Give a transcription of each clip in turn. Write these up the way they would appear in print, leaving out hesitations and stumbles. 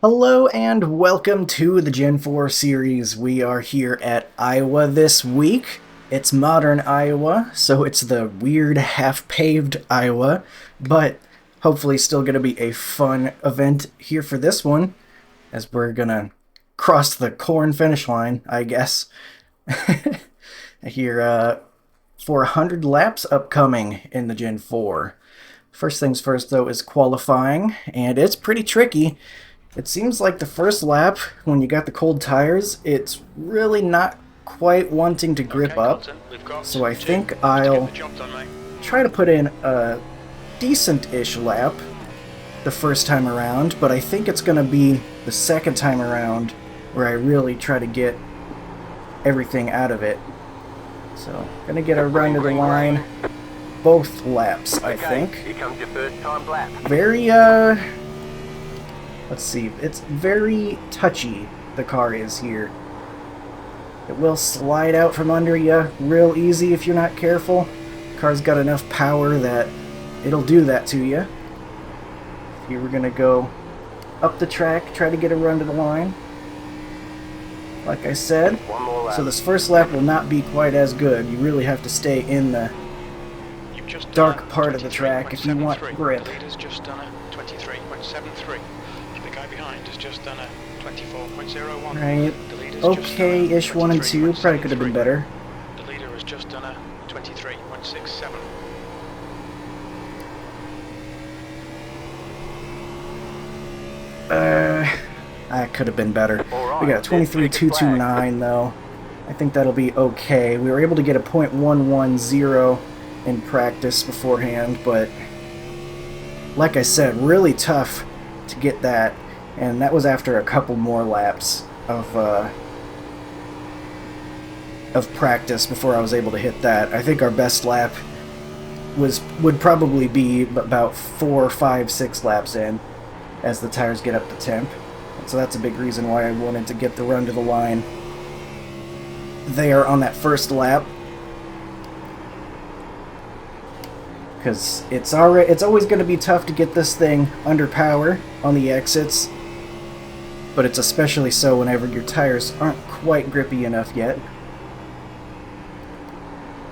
Hello and welcome to the Gen 4 series. We are here at Iowa this week. It's modern Iowa, so it's the weird half-paved Iowa, but hopefully still going to be a fun event here for this one, as we're going to cross the corn finish line, I guess. Here for 100 laps upcoming in the Gen 4. First things first, though, is qualifying, and it's pretty tricky. It seems like the first lap, when you got the cold tires, it's really not quite wanting to grip up. So I think I'll try to put in a decent-ish lap the first time around, but I think it's going to be the second time around where I really try to get everything out of it. So, gonna get a run to the line both laps, I think. Here comes your first time lap. Very, let's see, it's very touchy, the car is here. It will slide out from under you real easy if you're not careful. The car's got enough power that it'll do that to you. Here we're gonna go up the track, try to get a run to the line. Like I said, so this first lap will not be quite as good. You really have to stay in the dark part of the track if you want grip. The leader's just done a 23.73. The guy behind has just done a 24.01. Right. Okay-ish 1 and 2. Probably could have been better. The leader has just done a 23.67. That could have been better. We got a 23.229 though. I think that'll be okay. We were able to get a .110 in practice beforehand, but like I said, really tough to get that, and that was after a couple more laps of practice before I was able to hit that. I think our best lap would probably be about 4, 5, 6 laps in as the tires get up to temp. So that's a big reason why I wanted to get the run to the line there on that first lap, because it's always going to be tough to get this thing under power on the exits, but it's especially so whenever your tires aren't quite grippy enough yet.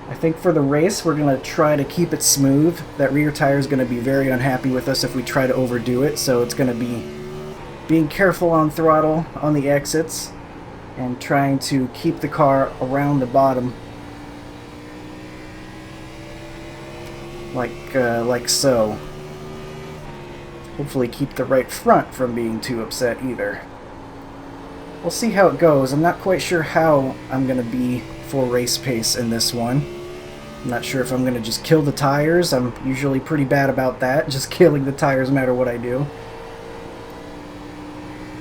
I think for the race we're going to try to keep it smooth. That rear tire is going to be very unhappy with us if we try to overdo it, so it's going to be being careful on throttle on the exits and trying to keep the car around the bottom like so. Hopefully keep the right front from being too upset either. We'll see how it goes. I'm not quite sure how I'm going to be for race pace in this one. I'm not sure if I'm going to just kill the tires. I'm usually pretty bad about that, just killing the tires no matter what I do.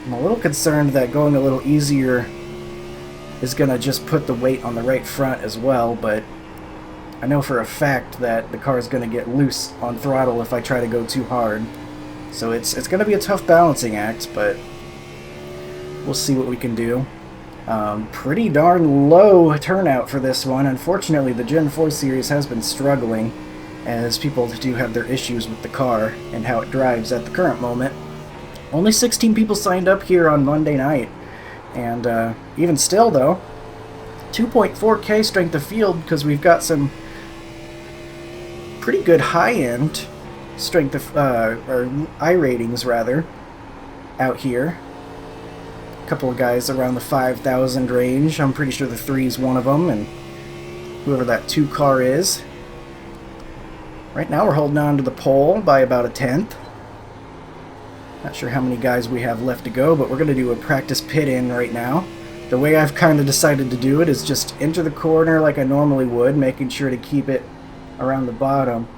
I'm a little concerned that going a little easier is going to just put the weight on the right front as well, but I know for a fact that the car is going to get loose on throttle if I try to go too hard. So it's going to be a tough balancing act, but we'll see what we can do. Pretty darn low turnout for this one. Unfortunately, the Gen 4 series has been struggling, as people do have their issues with the car and how it drives at the current moment. Only 16 people signed up here on Monday night, and even still though, 2.4K strength of field, because we've got some pretty good high-end strength of, or iRatings rather, out here. A couple of guys around the 5,000 range. I'm pretty sure the 3 is one of them, and whoever that 2 car is. Right now we're holding on to the pole by about a tenth. Not sure how many guys we have left to go, but we're going to do a practice pit in right now. The way I've kind of decided to do it is just enter the corner like I normally would, making sure to keep it around the bottom,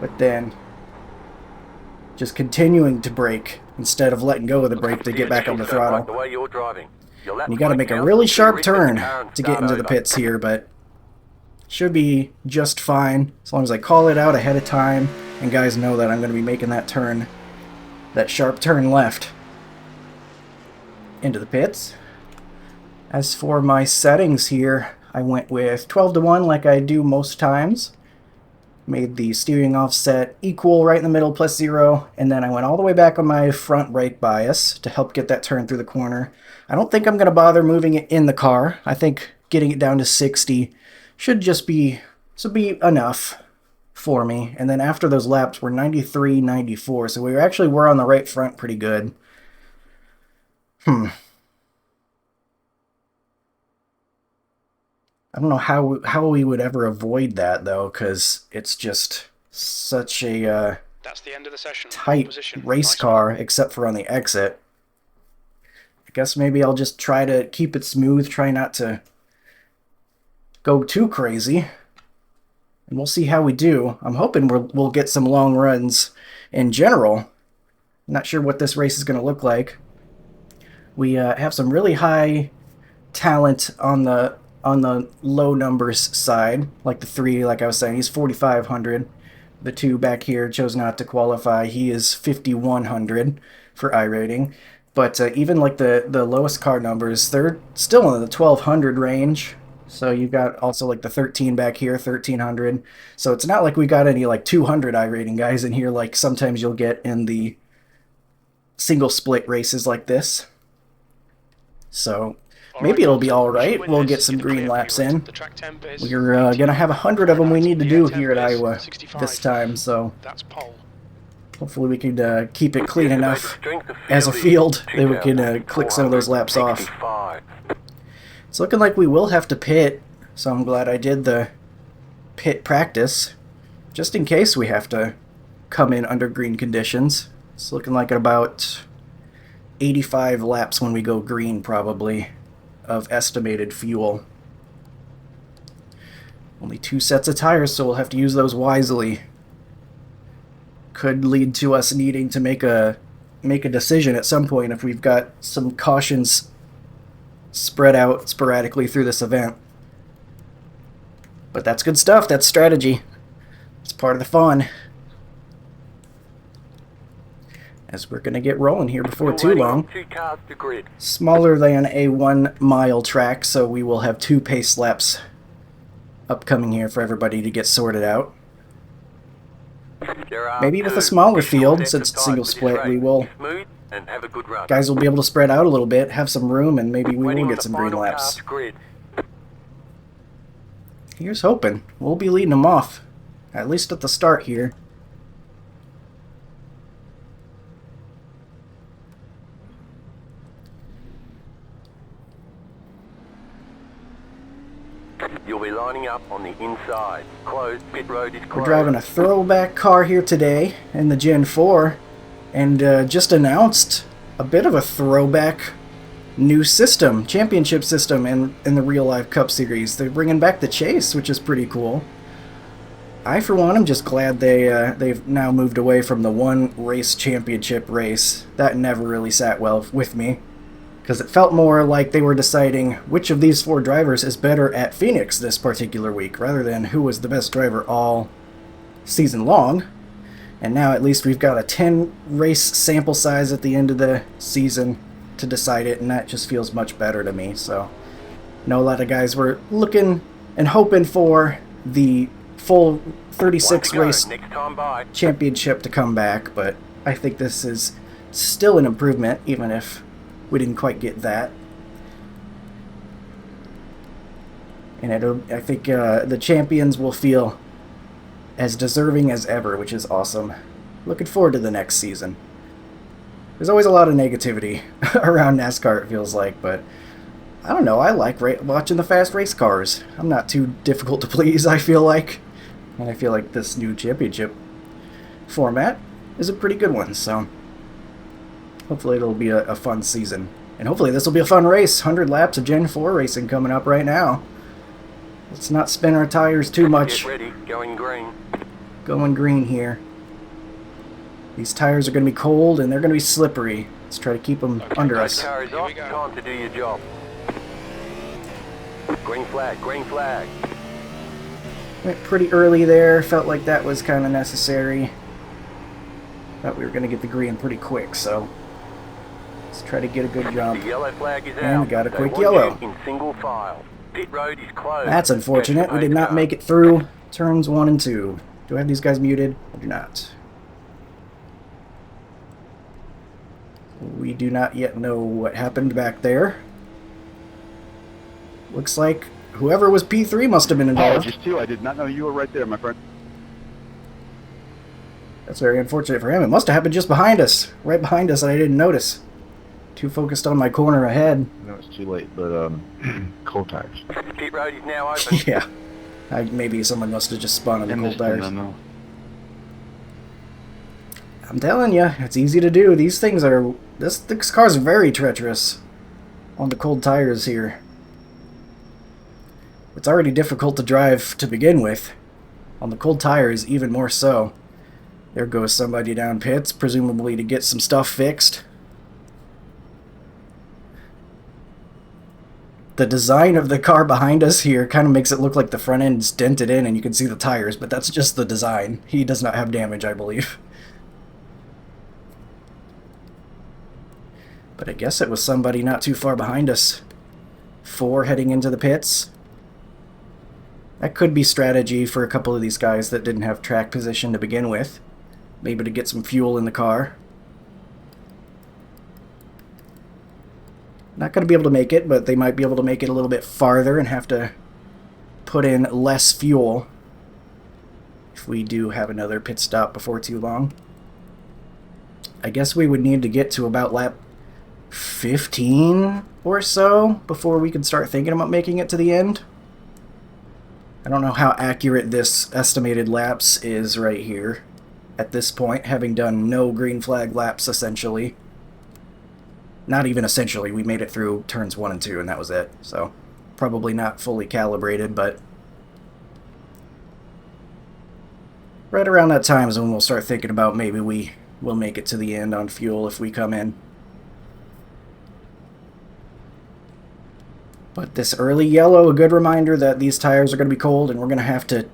but then just continuing to brake instead of letting go of the brake to get back on the throttle. And you got to make a really sharp turn to get into the pits here, but should be just fine as long as I call it out ahead of time and guys know that I'm going to be making that turn. That sharp turn left into the pits. As for my settings here, I went with 12 to 1 like I do most times. Made the steering offset equal right in the middle, +0, and then I went all the way back on my front brake bias to help get that turn through the corner. I don't think I'm going to bother moving it in the car. I think getting it down to 60 should just be enough for me. And then after those laps, we're 93, 94, so we were on the right front pretty good. I don't know how we would ever avoid that, though, because it's just such a That's the end of the session. tight race car, except for on the exit. I guess maybe I'll just try to keep it smooth, try not to go too crazy, and we'll see how we do. I'm hoping we'll get some long runs in general. Not sure what this race is going to look like. We have some really high talent on the low numbers side, like the 3, like I was saying, he's 4,500. The 2 back here chose not to qualify. He is 5,100 for iRating. But even like the lowest car numbers, they're still in the 1,200 range. So you've got also like the 13 back here, 1,300. So it's not like we got any like 200 iRating guys in here like sometimes you'll get in the single split races like this. So maybe it'll be all right. We'll get some green laps in. We're going to have 100 of them we need to do here at Iowa this time, so hopefully we can keep it clean enough as a field that we can click some of those laps off. It's looking like we will have to pit, so I'm glad I did the pit practice, just in case we have to come in under green conditions. It's looking like at about 85 laps when we go green, probably, of estimated fuel. Only 2 sets of tires, so we'll have to use those wisely. Could lead to us needing to make a decision at some point if we've got some cautions spread out sporadically through this event. But that's good stuff. That's strategy. It's part of the fun. As we're going to get rolling here before too long. Smaller than a 1 mile track, so we will have 2 pace laps upcoming here for everybody to get sorted out. Maybe with a smaller field, since it's single split, we will... guys will be able to spread out a little bit, have some room, and maybe we will get some green laps. Here's hoping. We'll be leading them off, at least at the start here. You'll be lining up on the inside. Closed. Pit road is closed. We're driving a throwback car here today in the Gen 4, and just announced a bit of a throwback new system, championship system in the Real Life Cup Series. They're bringing back the chase, which is pretty cool. I, for one, am just glad they've now moved away from the one race championship race. That never really sat well with me, because it felt more like they were deciding which of these 4 drivers is better at Phoenix this particular week, rather than who was the best driver all season long. And now at least we've got a 10 race sample size at the end of the season to decide it, and that just feels much better to me. So I know a lot of guys were looking and hoping for the full 36 race championship to come back, but I think this is still an improvement, even if we didn't quite get that. And I think the champions will feel as deserving as ever, which is awesome. Looking forward to the next season. There's always a lot of negativity around NASCAR, it feels like, but I don't know, I like watching the fast race cars. I'm not too difficult to please, I feel like. And I feel like this new championship format is a pretty good one, so hopefully it'll be a fun season. And hopefully this will be a fun race. 100 laps of Gen 4 racing coming up right now. Let's not spin our tires too much. Get ready. Going green. Going green here. These tires are going to be cold and they're going to be slippery. Let's try to keep them under us. Car is off. Time to do your job. Green flag. Green flag. Went pretty early there. Felt like that was kind of necessary. Thought we were going to get the green pretty quick, so let's try to get a good jump. The yellow flag is and out. we got a They quick want yellow. you in single file. Pit road is closed. That's unfortunate. We did not make it through turns 1 and 2. Do I have these guys muted? I do not. We do not yet know what happened back there. Looks like whoever was P3 must have been involved. Apologies too. I did not know you were right there, my friend. That's very unfortunate for him. It must have happened just behind us. Right behind us, and I didn't notice. Too focused on my corner ahead. No, it's too late, but cold tires. Pit road is now open. Yeah. Maybe someone must have just spun on the cold tires. No. I'm telling you, it's easy to do. These things are... This car's very treacherous on the cold tires here. It's already difficult to drive to begin with. On the cold tires, even more so. There goes somebody down pits, presumably to get some stuff fixed. The design of the car behind us here kind of makes it look like the front end's dented in and you can see the tires, but that's just the design. He does not have damage, I believe. But I guess it was somebody not too far behind us. 4 heading into the pits. That could be strategy for a couple of these guys that didn't have track position to begin with. Maybe to get some fuel in the car. Not going to be able to make it, but they might be able to make it a little bit farther and have to put in less fuel if we do have another pit stop before too long. I guess we would need to get to about lap 15 or so before we can start thinking about making it to the end. I don't know how accurate this estimated laps is right here at this point, having done no green flag laps essentially. Not even essentially, we made it through turns 1 and 2 and that was it. So probably not fully calibrated, but right around that time is when we'll start thinking about maybe we will make it to the end on fuel if we come in. But this early yellow, a good reminder that these tires are going to be cold and we're going to have to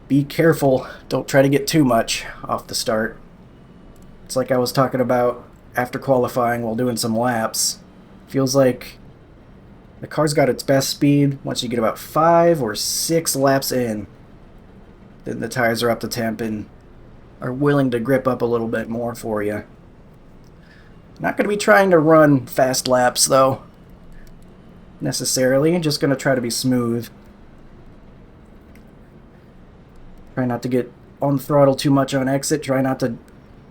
be careful. Don't try to get too much off the start. It's like I was talking about after qualifying while doing some laps. Feels like the car's got its best speed once you get about 5 or 6 laps in. Then the tires are up to temp and are willing to grip up a little bit more for you. Not going to be trying to run fast laps though, necessarily. Just going to try to be smooth. Try not to get on the throttle too much on exit. Try not to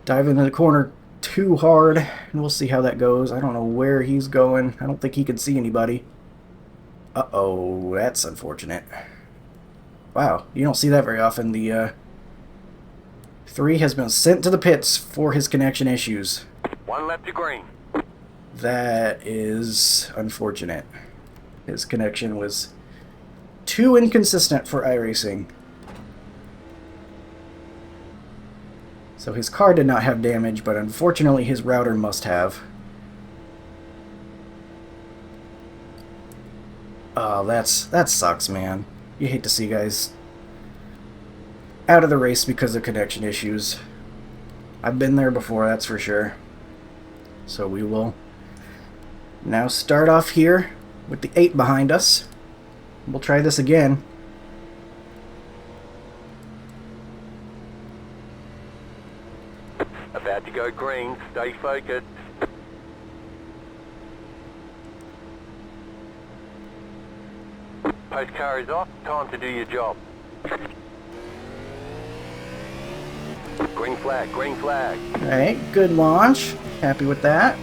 dive into the corner too hard. And we'll see how that goes. I don't know where he's going. I don't think he can see anybody. Uh-oh, that's unfortunate. Wow, you don't see that very often. The 3 has been sent to the pits for his connection issues. 1 lap to green. That is unfortunate. His connection was too inconsistent for iRacing. So his car did not have damage, but unfortunately his router must have. Oh, that sucks, man. You hate to see guys out of the race because of connection issues. I've been there before, that's for sure. So we will now start off here with the 8 behind us. We'll try this again. About to go green. Stay focused. Post car is off. Time to do your job. Green flag, green flag. Alright, good launch. Happy with that.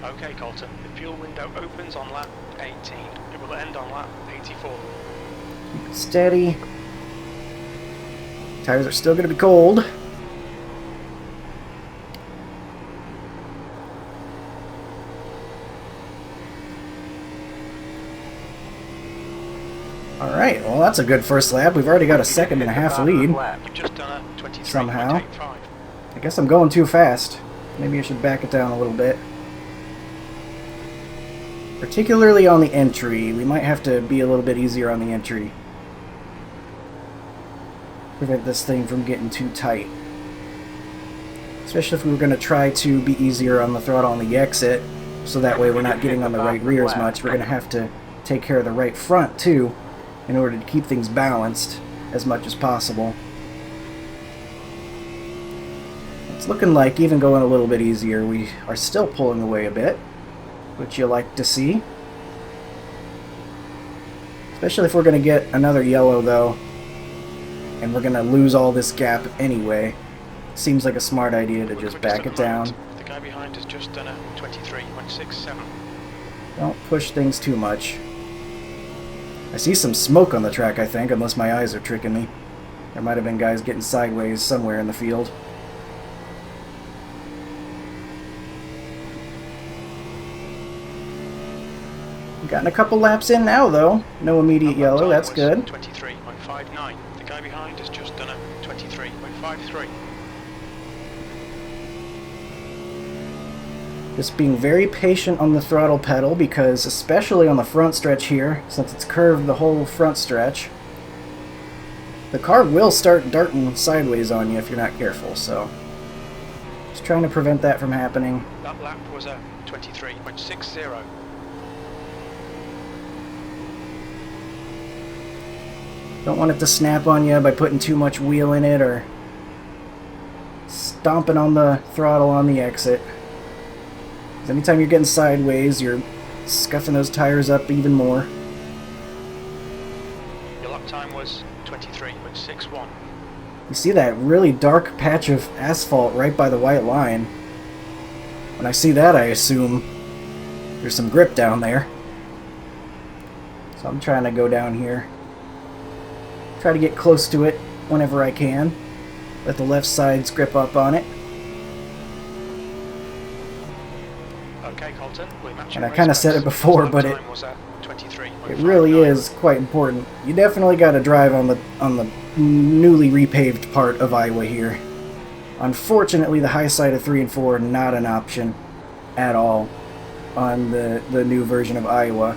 Okay, Colton, the fuel window opens on lap 18. It will end on lap 84. Keep it steady. Tires are still going to be cold. Alright, well that's a good first lap. We've already got a 2.5 lead. You've just done a 23.85. Somehow. I guess I'm going too fast. Maybe I should back it down a little bit. Particularly on the entry. We might have to be a little bit easier on the entry. Prevent this thing from getting too tight. Especially if we were going to try to be easier on the throttle on the exit. So that way we're not getting on the right rear as much. We're going to have to take care of the right front too, in order to keep things balanced. as much as possible. It's looking like, even going a little bit easier, we are still pulling away a bit, which you like to see. Especially if we're going to get another yellow, though, and we're going to lose all this gap anyway. Seems like a smart idea to just back it down. The guy behind has just done a 23.67. Don't push things too much. I see some smoke on the track, I think, unless my eyes are tricking me. There might have been guys getting sideways somewhere in the field. Gotten a couple laps in now, though. No immediate yellow, that's good. 23.59. The guy behind has just done a 23.53. Just being very patient on the throttle pedal, because especially on the front stretch here, since it's curved the whole front stretch, the car will start darting sideways on you if you're not careful, so just trying to prevent that from happening. That lap was a 23.60. Don't want it to snap on you by putting too much wheel in it or stomping on the throttle on the exit. 'Cause anytime you're getting sideways, you're scuffing those tires up even more. Your lap time was 23.61. You see that really dark patch of asphalt right by the white line. When I see that, I assume there's some grip down there. So I'm trying to go down here. Try to get close to it whenever I can. Let the left sides grip up on it. Okay, Colton, we're matching. And I kind of said it before, but it really is quite important. You definitely got to drive on the newly repaved part of Iowa here. Unfortunately, the high side of 3 and 4 are not an option at all on the new version of Iowa.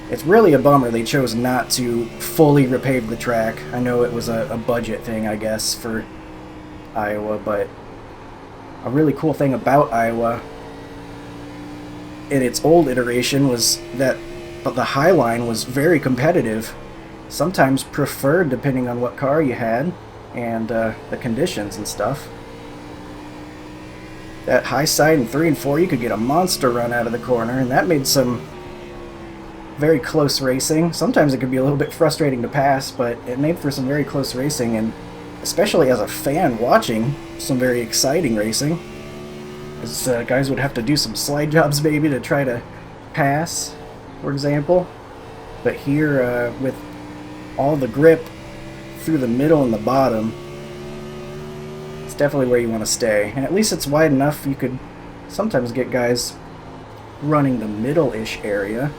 It's really a bummer they chose not to fully repave the track. I know it was a budget thing, I guess, for Iowa, but a really cool thing about Iowa in its old iteration was that the high line was very competitive, sometimes preferred depending on what car you had and the conditions and stuff. That high side in 3 and 4, you could get a monster run out of the corner, and that made some very close racing. Sometimes it could be a little bit frustrating to pass, but it made for some very close racing, and especially as a fan watching, some very exciting racing. As guys would have to do some slide jobs maybe to try to pass, for example. But here, with all the grip through the middle and the bottom, it's definitely where you want to stay. And at least it's wide enough you could sometimes get guys running the middle-ish area.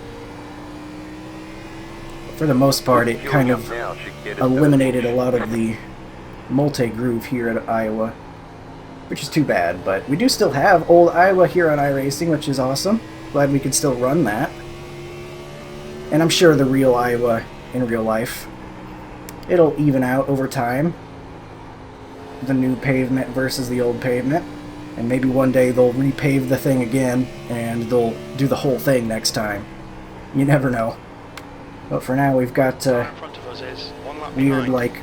For the most part, it kind of eliminated a lot of the multi-groove here at Iowa, which is too bad, but we do still have old Iowa here on iRacing, which is awesome. Glad we can still run that. And I'm sure the real Iowa in real life, it'll even out over time. The new pavement versus the old pavement. And maybe one day they'll repave the thing again, and they'll do the whole thing next time. You never know. But for now, we've got in front of us is one lap weird, behind. like,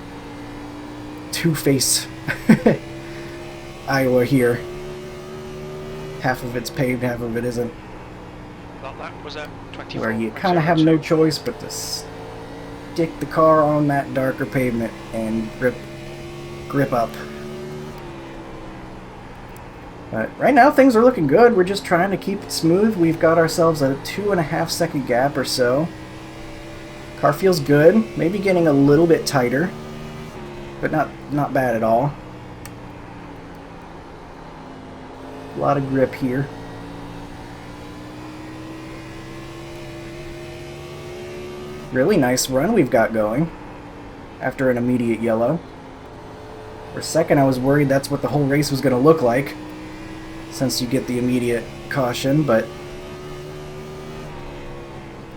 two-face Iowa here. Half of it's paved, half of it isn't. That lap was at 24. Where you kind of have no choice but to stick the car on that darker pavement and grip up. But right now things are looking good. We're just trying to keep it smooth. We've got ourselves a 2.5 second gap or so. Car feels good. Maybe getting a little bit tighter, but not bad at all. A lot of grip here. Really nice run we've got going after an immediate yellow. For a second I was worried that's what the whole race was going to look like, since you get the immediate caution, but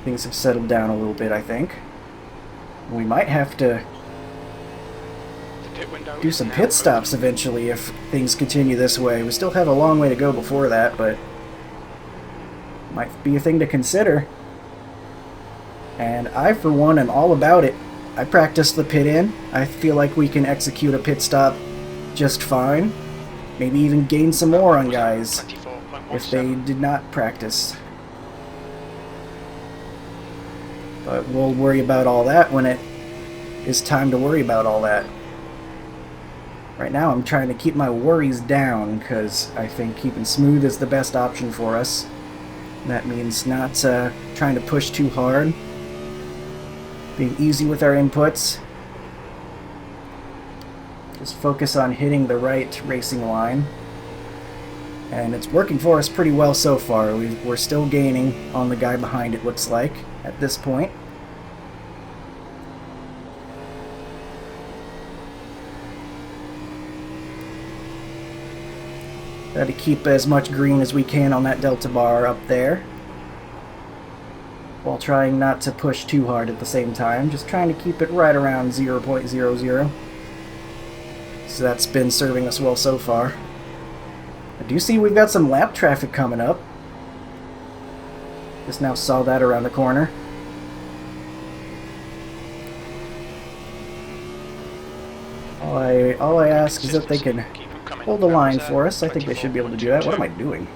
things have settled down a little bit, I think. We might have to do some pit stops eventually if things continue this way. We still have a long way to go before that, but might be a thing to consider. And I, for one, am all about it I practiced the pit in. I feel like we can execute a pit stop just fine. Maybe even gain some more on guys if they did not practice. But we'll worry about all that when it is time to worry about all that. Right now I'm trying to keep my worries down because I think keeping smooth is the best option for us. That means not trying to push too hard, being easy with our inputs. Just focus on hitting the right racing line. And it's working for us pretty well so far. We're still gaining on the guy behind, it looks like, at this point. Try to keep as much green as we can on that delta bar up there, while trying not to push too hard at the same time. Just trying to keep it right around 0.00. So that's been serving us well so far. I do see we've got some lap traffic coming up. Just now saw that around the corner. All I ask is that they can hold the line for us. I think they should be able to do that. What am I doing?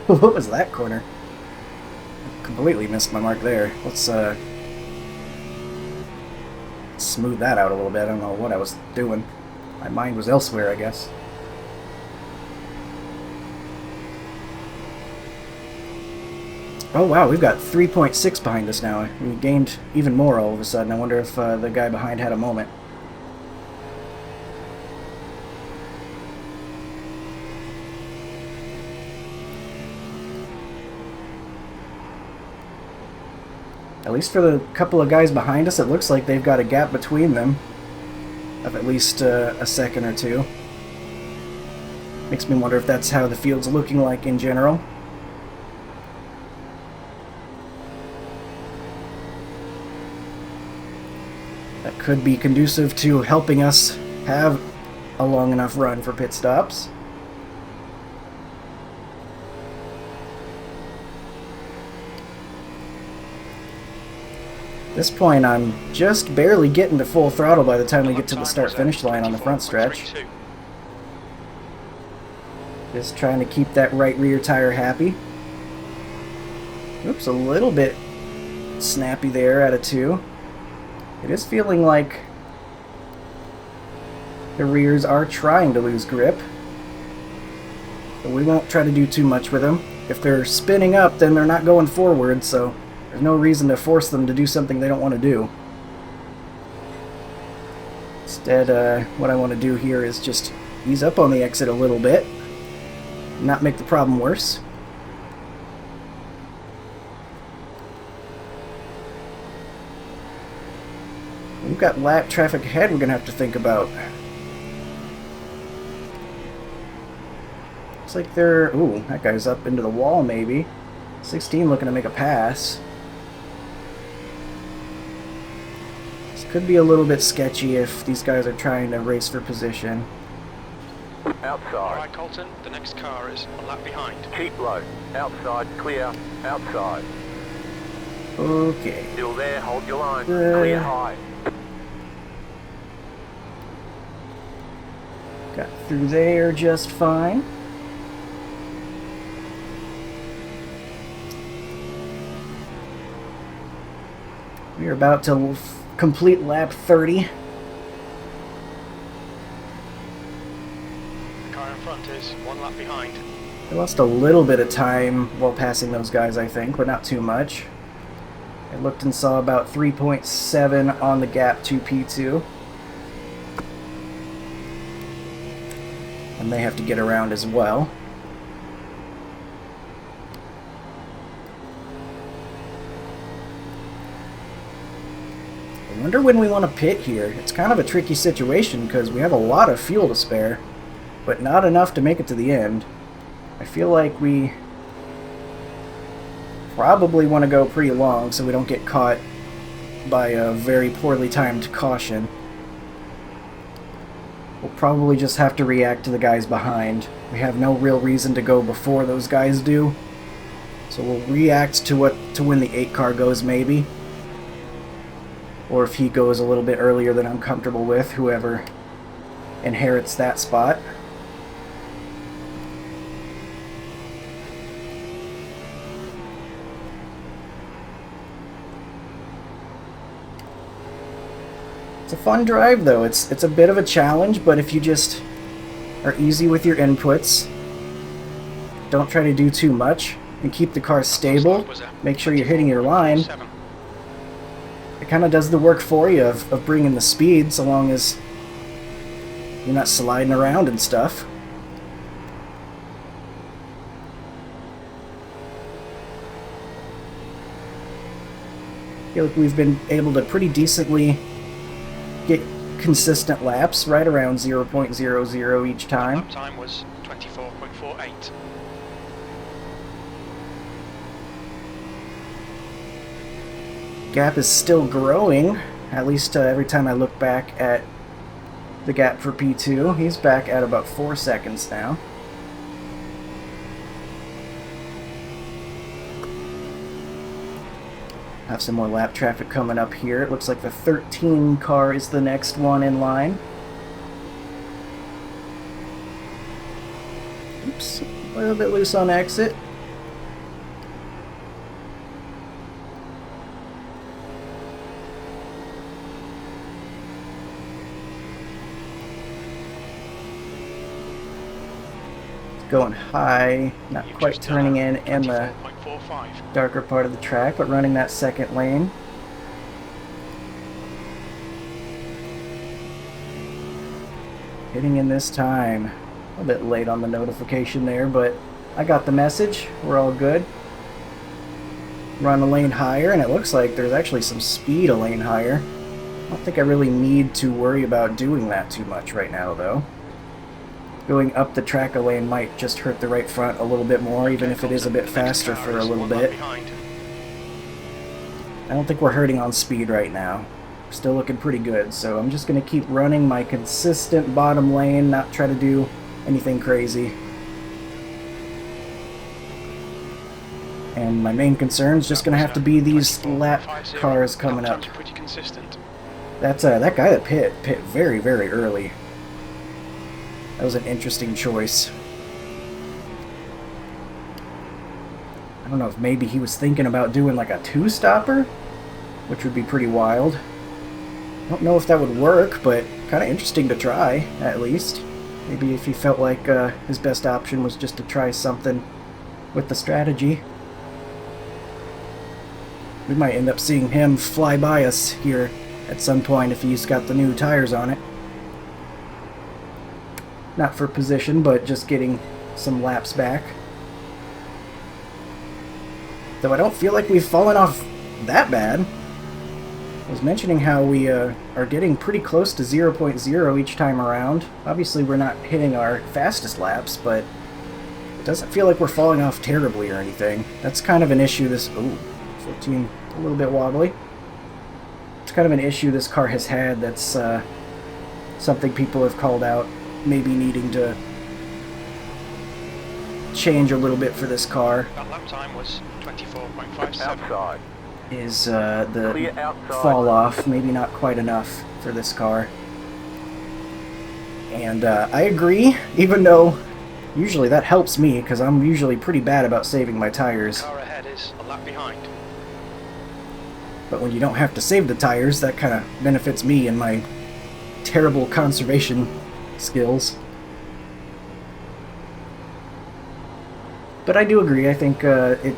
What was that corner? Completely missed my mark there. Let's smooth that out a little bit. I don't know what I was doing. My mind was elsewhere, I guess. Oh wow, we've got 3.6 behind us now. We gained even more all of a sudden. I wonder if the guy behind had a moment. At least for the couple of guys behind us, it looks like they've got a gap between them of at least a second or two. Makes me wonder if that's how the field's looking like in general. That could be conducive to helping us have a long enough run for pit stops. At this point, I'm just barely getting to full throttle by the time we get to the start-finish line on the front stretch. Just trying to keep that right rear tire happy. Oops, a little bit snappy there out of 2. It is feeling like the rears are trying to lose grip. But we won't try to do too much with them. If they're spinning up, then they're not going forward, so there's no reason to force them to do something they don't want to do. Instead, what I want to do here is just ease up on the exit a little bit, not make the problem worse. We've got lap traffic ahead we're going to have to think about. Looks like they're... Ooh, that guy's up into the wall maybe. 16 looking to make a pass. This could be a little bit sketchy if these guys are trying to race for position. Outside. Alright, Colton, the next car is one lap behind. Keep low. Outside, clear. Outside. Okay. Still there, hold your line. Clear high. Got through there just fine. We're about to complete lap 30. The car in front is one lap behind. I lost a little bit of time while passing those guys, I think, but not too much. I looked and saw about 3.7 on the gap to P2. And they have to get around as well. I wonder when we want to pit here. It's kind of a tricky situation because we have a lot of fuel to spare, but not enough to make it to the end. I feel like we probably want to go pretty long so we don't get caught by a very poorly timed caution. We'll probably just have to react to the guys behind. We have no real reason to go before those guys do. So we'll react to when the 8 car goes maybe. or if he goes a little bit earlier than I'm comfortable with, whoever inherits that spot. It's a fun drive though. It's a bit of a challenge, but if you just are easy with your inputs, don't try to do too much, and keep the car stable, make sure you're hitting your line, it kind of does the work for you of bringing the speed, so long as you're not sliding around and stuff. I feel like we've been able to pretty decently get consistent laps, right around 0.00 each time. Lap time was 24.48. Gap is still growing, at least every time I look back at the gap for P2. He's back at about 4 seconds now. Have some more lap traffic coming up here. It looks like the 13 car is the next one in line. Oops, a little bit loose on exit. Going high, not You've quite just turning done in the 24.45. darker part of the track, but running that second lane. Hitting in this time. A bit late on the notification there, but I got the message. We're all good. Run a lane higher, and it looks like there's actually some speed a lane higher. I don't think I really need to worry about doing that too much right now, though. Going up the track a lane might just hurt the right front a little bit more, even if it is a bit faster for a little bit. I don't think we're hurting on speed right now. We're still looking pretty good, so I'm just going to keep running my consistent bottom lane, not try to do anything crazy. And my main concern is just going to have to be these lap cars coming up. That's that guy that pit very, very early. That was an interesting choice. I don't know if maybe he was thinking about doing like a two-stopper, which would be pretty wild. I don't know if that would work, but kind of interesting to try, at least. Maybe if he felt like his best option was just to try something with the strategy. We might end up seeing him fly by us here at some point if he's got the new tires on it. Not for position, but just getting some laps back. Though I don't feel like we've fallen off that bad. I was mentioning how we are getting pretty close to 0.0 each time around. Obviously we're not hitting our fastest laps, but it doesn't feel like we're falling off terribly or anything. That's kind of an issue this... Ooh, 14, a little bit wobbly. It's kind of an issue this car has had that's something people have called out. Maybe needing to change a little bit for this car. That lap time was 24.57. Outside. Is the fall off maybe not quite enough for this car. And I agree, even though usually that helps me because I'm usually pretty bad about saving my tires. The car ahead is a lap behind. But when you don't have to save the tires, that kind of benefits me and my terrible conservation skills. But I do agree, I think the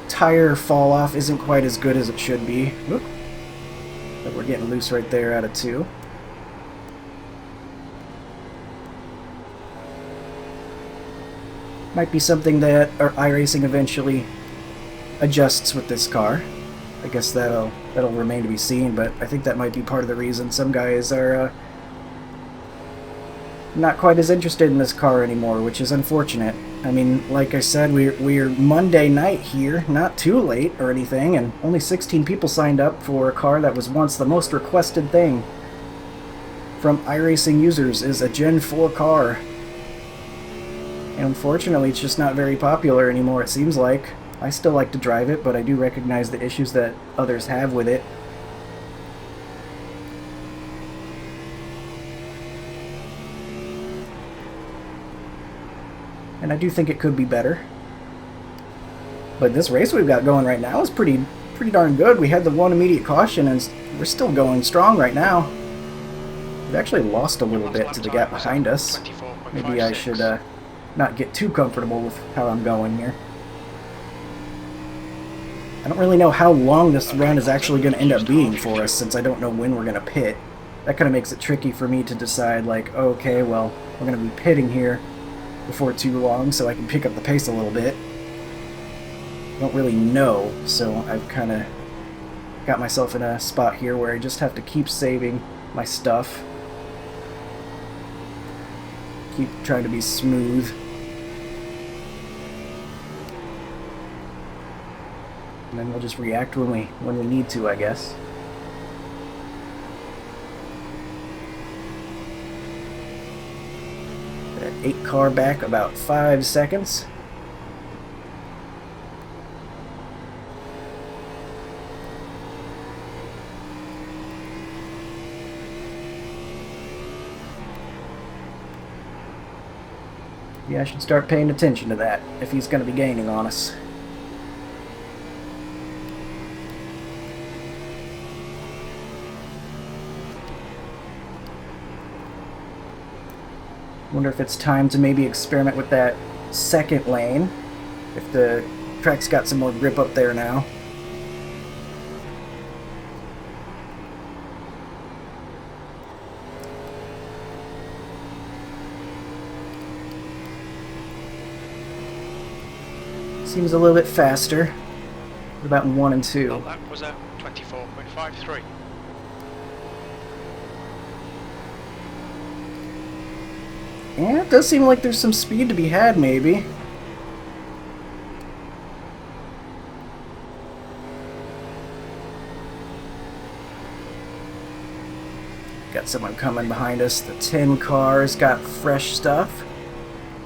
tire fall off isn't quite as good as it should be. Whoop. But we're getting loose right there out of 2. Might be something that our iRacing eventually adjusts with this car. I guess that'll remain to be seen, but I think that might be part of the reason some guys are not quite as interested in this car anymore, which is unfortunate. I mean, like I said, we're Monday night here, not too late or anything, and only 16 people signed up for a car that was once the most requested thing from iRacing users, is a Gen 4 car. And unfortunately, it's just not very popular anymore, it seems like. I still like to drive it, but I do recognize the issues that others have with it. and I do think it could be better. But this race we've got going right now is pretty darn good. We had the one immediate caution, and we're still going strong right now. We've actually lost a little bit to the gap behind us. Maybe I should not get too comfortable with how I'm going here. I don't really know how long this run is actually going to end up being for us, since I don't know when we're going to pit. That kind of makes it tricky for me to decide, like, okay, well, we're going to be pitting here before too long, so I can pick up the pace a little bit. I don't really know, so I've kind of got myself in a spot here where I just have to keep saving my stuff. Keep trying to be smooth. And then we'll just react when we need to, I guess. That 8 car back about 5 seconds. Yeah, I should start paying attention to that if he's going to be gaining on us. Wonder if it's time to maybe experiment with that second lane, if the track's got some more grip up there now. Seems a little bit faster. What about in 1 and 2? Well, that was a 24.53. Yeah, it does seem like there's some speed to be had, maybe. Got someone coming behind us. The 10 car's got fresh stuff.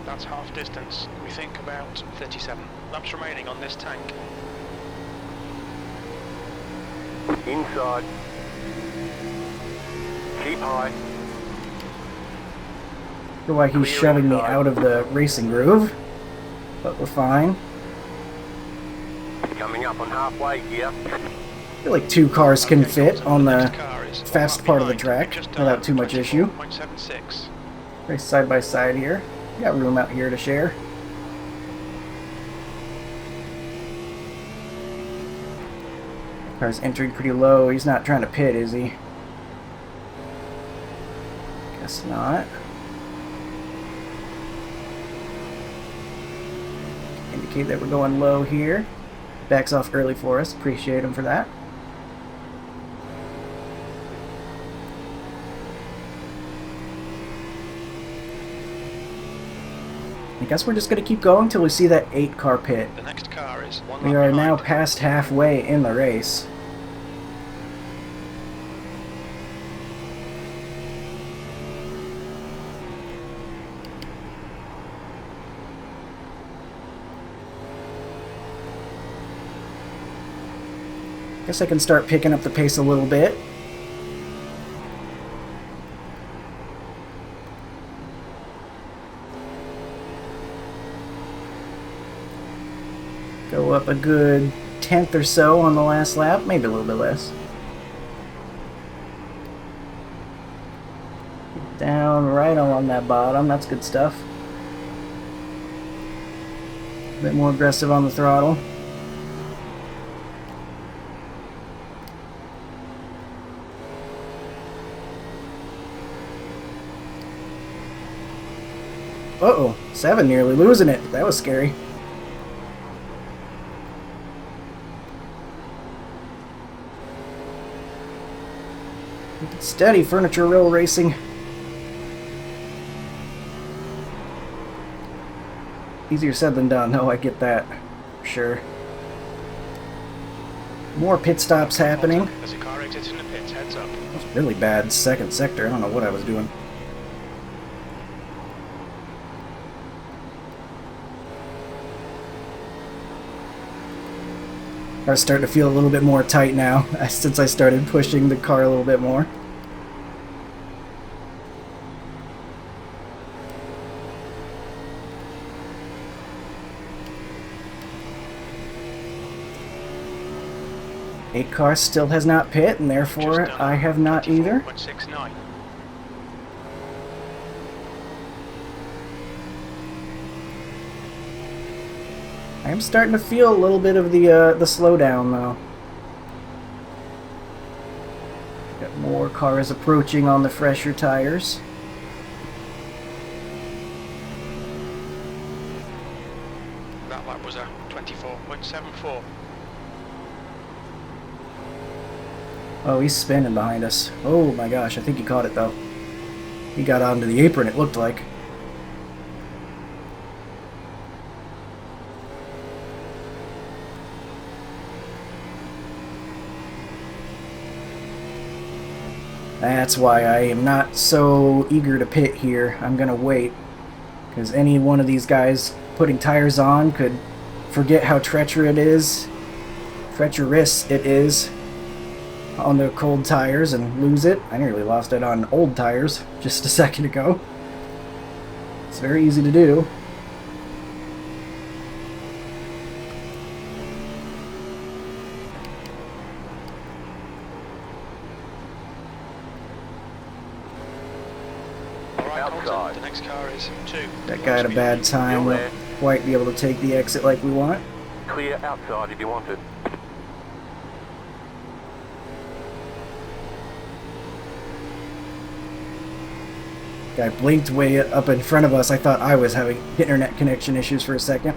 That's half distance. We think about 37 laps remaining on this tank. Inside. Keep high. I don't know why he's shoving me out of the racing groove, but we're fine. Coming up on halfway here. I feel like 2 cars can fit on the fast part of the track without too much issue. Race side by side here. Got room out here to share. Car's entering pretty low. He's not trying to pit, is he? Guess not. Indicate that we're going low here. Backs off early for us. Appreciate him for that. I guess we're just going to keep going till we see that 8 car pit. The next car is one We are now past halfway in the race. Guess I can start picking up the pace a little bit. Go up a good 10th or so on the last lap, maybe a little bit less. Down right along that bottom, that's good stuff. A bit more aggressive on the throttle. Uh-oh, 7 nearly losing it. That was scary. Steady, Furniture Row Racing. Easier said than done, though, I get that. Sure. More pit stops happening. As a car exits in the pits, heads up. That was really bad second sector. I don't know what I was doing. Car's starting to feel a little bit more tight now since I started pushing the car a little bit more. 8 car still has not pit, and therefore Just done I have not either. 24.69. I am starting to feel a little bit of the slowdown, though. Got more cars approaching on the fresher tires. That lap was a 24.74. Oh, he's spinning behind us. Oh my gosh, I think he caught it, though. He got onto the apron, it looked like. That's why I am not so eager to pit here. I'm gonna wait, because any one of these guys putting tires on could forget how treacherous it is on the cold tires and lose it. I nearly lost it on old tires just a second ago. It's very easy to do. Colton, the next car is 2. That guy had a bad time. Won't quite be able to take the exit like we want. Clear outside if you want it. Guy blinked way up in front of us. I thought I was having internet connection issues for a second.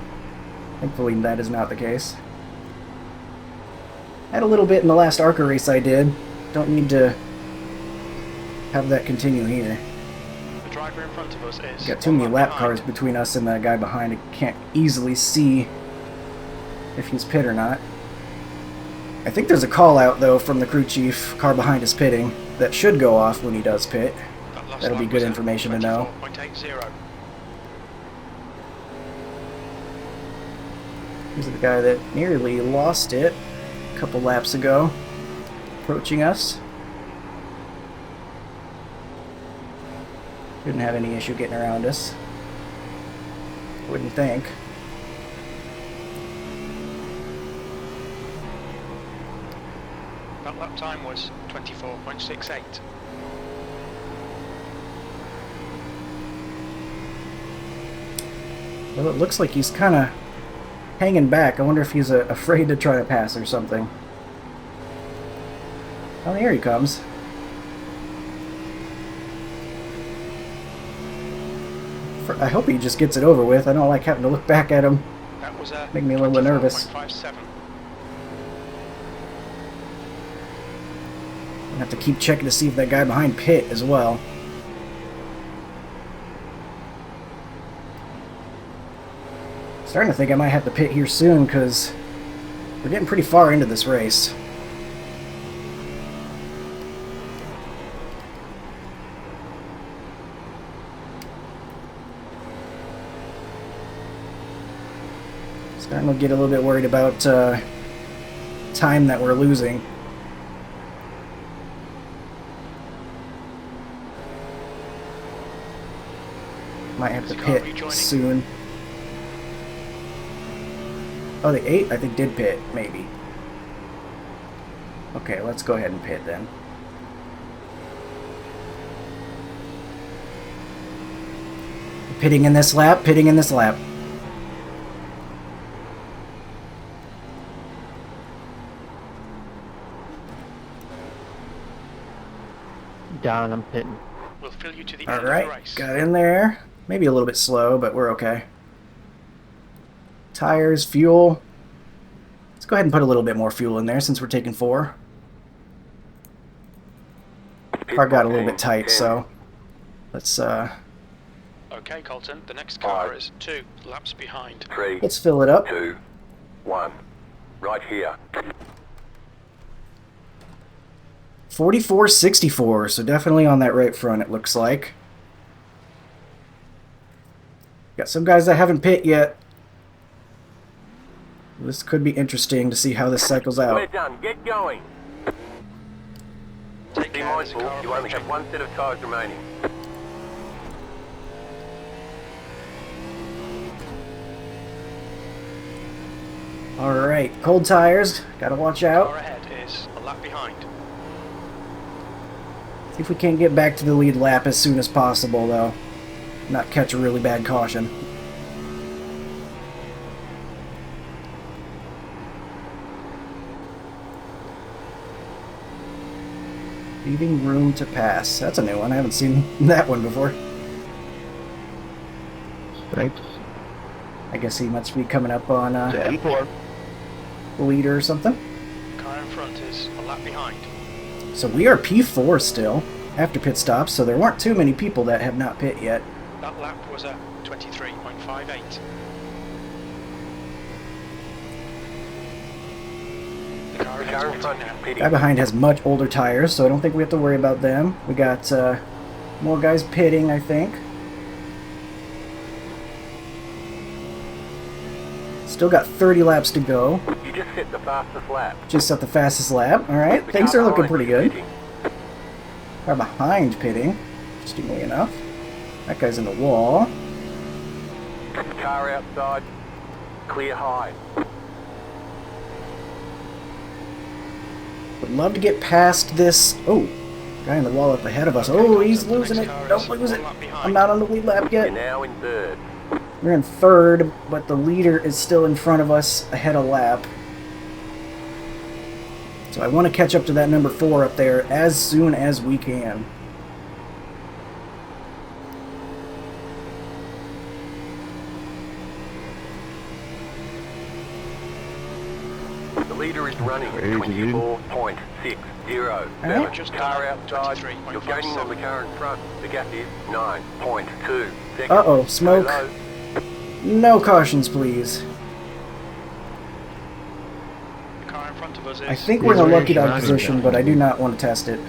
Thankfully that is not the case. Had a little bit in the last ARCA race I did. Don't need to have that continue here. The driver in front of us is... Got too many lap cars between us and the guy behind. I can't easily see if he's pit or not. I think there's a call out though from the crew chief, car behind is pitting, that should go off when he does pit. That'll be good information to know. 24.80. Here's the guy that nearly lost it a couple laps ago, approaching us. Didn't have any issue getting around us. Wouldn't think. That lap time was 24.68. Well, it looks like he's kind of hanging back. I wonder if he's afraid to try to pass or something. Oh, here he comes. I hope he just gets it over with. I don't like having to look back at him. That was a Make me a little bit nervous. 24.57. I have to keep checking to see if that guy behind pit as well. Starting to think I might have to pit here soon because we're getting pretty far into this race. Starting to get a little bit worried about time that we're losing. Might have to pit soon. Oh, the 8, I think, did pit, maybe. Okay, let's go ahead and pit then. Pitting in this lap, pitting in this lap. Down, I'm pitting. We'll fill you to the end of the Alright, race. got in there. Maybe a little bit slow, but we're okay. Tires, fuel. Let's go ahead and put a little bit more fuel in there since we're taking 4. Car got a little bit tight, so let's Okay, Colton, the next car is 2 laps behind. 3, let's fill it up. 2, 1. Right here. 44.64, so definitely on that right front it looks like. Got some guys that haven't pit yet. This could be interesting to see how this cycles We're out. done. Get going. Take Be care, there's a mindful, car you only approaching. have 1 set of tires remaining. Alright, cold tires, gotta watch Car out. ahead is lap behind. See if we can't get back to the lead lap as soon as possible, though. Not catch a really bad caution. Leaving room to pass. That's a new one. I haven't seen that one before. Thanks. I guess he must be coming up on M4. the leader or something. Car in front is a lap behind. So we are P4 still, after pit stops, so there weren't too many people that have not pit yet. That lap was a 23.58. The car The car in is front now. is pitting. Guy behind has much older tires, so I don't think we have to worry about them. We got more guys pitting, I think. Still got 30 laps to go. You just set the fastest lap. Just set the fastest lap. Alright, The things car are looking behind pretty is good. pitting. Car behind pitting, interestingly enough. That guy's in the wall. Car outside. Clear high. Would love to get past this. Oh, guy in the wall up ahead of us. Oh, he's losing it. Don't lose it. I'm not on the lead lap You're yet. now in third. We're in third, but the leader is still in front of us ahead a lap. So I want to catch up to that number 4 up there as soon as we can. The leader is running Crazy, dude. 24.60. Alright. Just Car done outside. 23.57. You're gaining on the car in front. The gap is 9.2 seconds. Uh-oh, smoke. Go low. No cautions, please. The car in front of us is. I think we're in a These are lucky dog driving position, down. but I do not want to test it.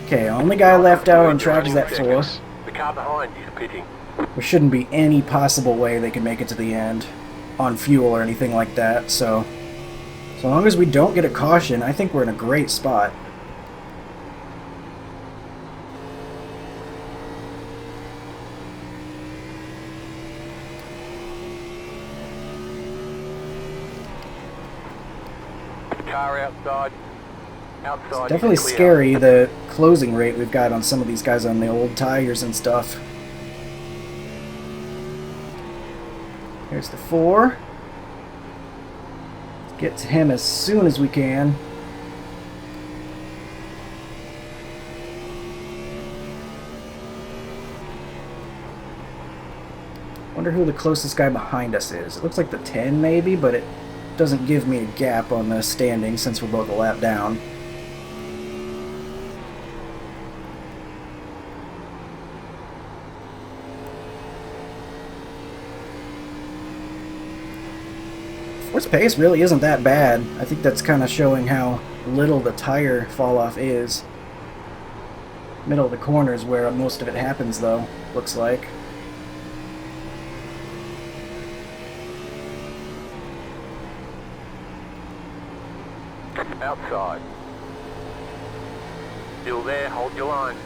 Okay, only guy left out on track is that 4. Seconds. The car behind is pitting. There shouldn't be any possible way they can make it to the end on fuel or anything like that, so long as we don't get a caution, I think we're in a great spot. Car outside. Outside It's definitely is clear. scary, the closing rate we've got on some of these guys on the old tires and stuff. Here's the 4. Let's get to him as soon as we can. Wonder who the closest guy behind us is. It looks like the 10 maybe, but it doesn't give me a gap on the standing since we're both a lap down. Force pace really isn't that bad. I think that's kind of showing how little the tire fall off is. Middle of the corner is where most of it happens though, looks like. Outside. Still there, hold your line.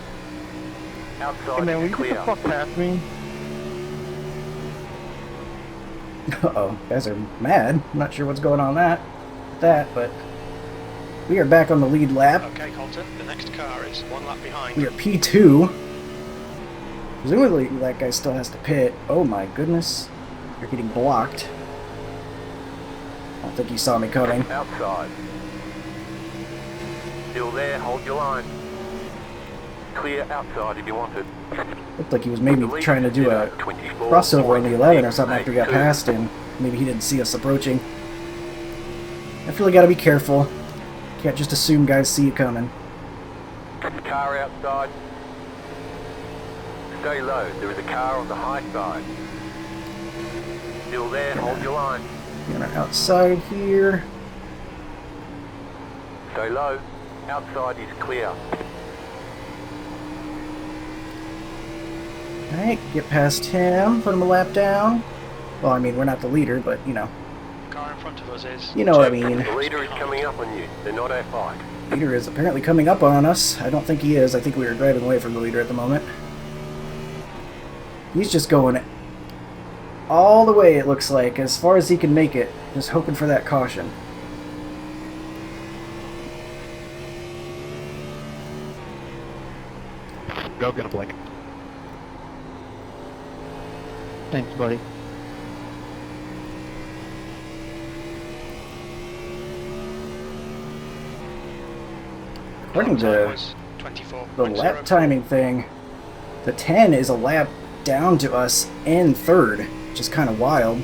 Outside Hey man, will is you clear. get the fuck past me? Uh-oh, guys are mad. I'm not sure what's going on with that, but we are back on the lead lap. Okay, Colton, the next car is 1 lap behind. We are P2. Presumably that guy still has to pit. Oh my goodness. You're getting blocked. I don't think he saw me coming. Outside. Still there, hold your line. Clear outside if you want it. Looked like he was maybe trying to do a crossover on the 11 or something after he got past him. Maybe he didn't see us approaching. Definitely gotta be careful. Can't just assume guys see you coming. Car outside. Stay low, there is a car on the high side. Still there, hold your line. Get our outside here. Stay low. Outside is clear. Alright, get past him, put him a lap down. Well, I mean, we're not the leader, but, you know. The car in front of us is. You know what I mean. The leader is coming up on you. They're not our fight. Leader is apparently coming up on us. I don't think he is. I think we are driving away from the leader at the moment. He's just going all the way, it looks like, as far as he can make it. Just hoping for that caution. Go get a blanket. Thanks, buddy. According Time to was the 24.0. lap timing thing, the 10 is a lap down to us in third, which is kind of wild.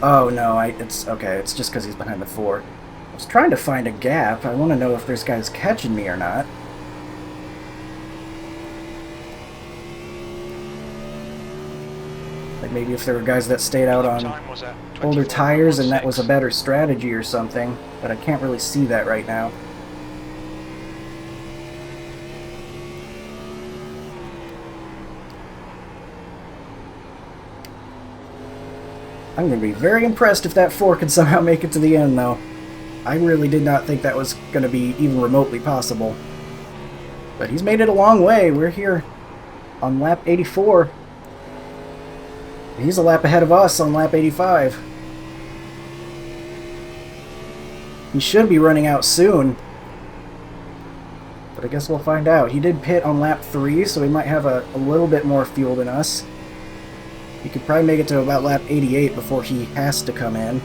Oh no, it's okay, it's just because he's behind the 4. I was trying to find a gap. I want to know if there's guys catching me or not. Like maybe if there were guys that stayed out on Time was at older tires and that was a 24.16. better strategy or something, but I can't really see that right now. I'm going to be very impressed if that 4 can somehow make it to the end, though. I really did not think that was going to be even remotely possible. But he's made it a long way. We're here on lap 84. He's a lap ahead of us on lap 85. He should be running out soon. But I guess we'll find out. He did pit on lap 3, so he might have a little bit more fuel than us. He could probably make it to about lap 88 before he has to come in.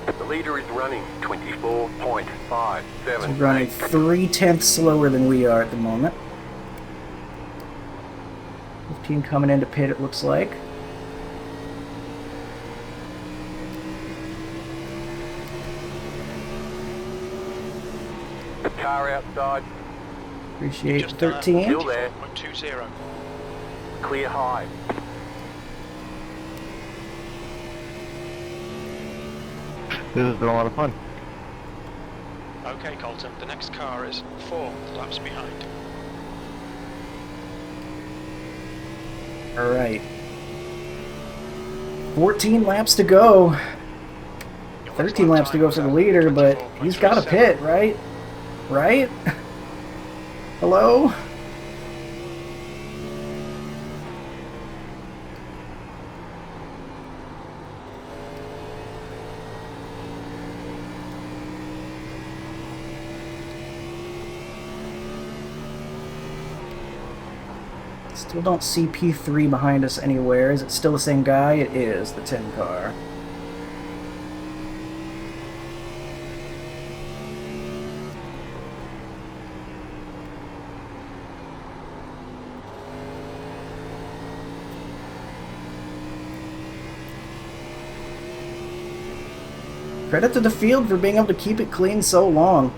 The leader is running 24.57. He's running 3/10 slower than we are at the moment. 15 coming into pit, it looks like. The car outside, Appreciate Just done 13. Still there. 24.20. clear high. This has been a lot of fun. Okay, Colton, the next car is 4 laps behind. Alright. 14 laps to go. Your 13 lap laps to time go was for the at leader, but he's got a 24.37. pit, right? Right? Hello? Still don't see P3 behind us anywhere. Is it still the same guy? It is, the 10 car. Credit to the field for being able to keep it clean so long.